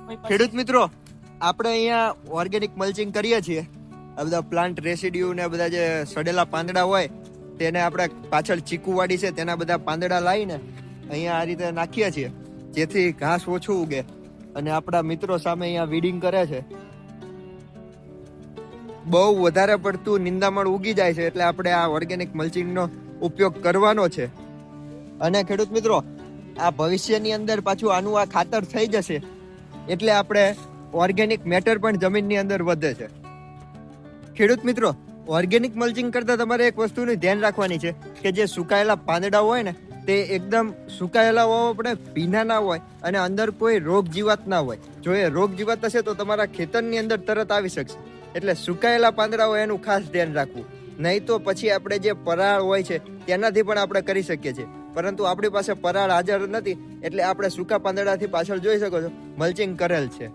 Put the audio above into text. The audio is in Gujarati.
ખેડૂત મિત્રો, આપણે અહીંયા ઓર્ગેનિક મલ્ચિંગ કરીએ છીએ. આ બધા પ્લાન્ટ રેસિડ્યુ ને બધા જે સડેલા પાંદડા હોય તેને આપણે પાછળ ચીકુવાડી છે તેના બધા પાંદડા લાવીને અહીંયા આ રીતે નાખીએ છીએ, જેથી ઘાસ ઓછું ઉગે. અને આપણા મિત્રો સામે અહીંયા વીડિંગ કરે છે. બહુ વધારે પડતું નિંદામણ ઉગી જાય છે, એટલે આપણે આ ઓર્ગેનિક મલ્ચિંગનો ઉપયોગ કરવાનો છે. અને ખેડૂત મિત્રો, આ ભવિષ્યની અંદર પાછું આનું આ ખાતર થઈ જશે, એટલે આપણે ઓર્ગેનિક મેટર પણ જમીનની અંદર વધે છે. ખેડૂત મિત્રો, ઓર્ગેનિક મલ્ચિંગ કરતા તમારે એક વસ્તુનું ધ્યાન રાખવાની છે કે જે સુકાયેલા પાંદડા હોય ને તે એકદમ સુકાયેલા હોવા પડે, ભીના ના હોય અને અંદર કોઈ રોગ જીવાત ના હોય. જો એ રોગ જીવાત હશે તો તમારા ખેતરની અંદર તરત આવી શકશે. એટલે સુકાયેલા પાંદડા હોય એનું ખાસ ધ્યાન રાખવું. નહીં તો પછી આપણે જે પરાળ હોય છે તેનાથી પણ આપણે કરી શકીએ છીએ, પરંતુ આપણી પાસે પરાળ હાજર નથી, એટલે આપણે સૂકા પાંદડાથી પાછળ જોઈ શકો છો મલ્ચિંગ કરેલ છે.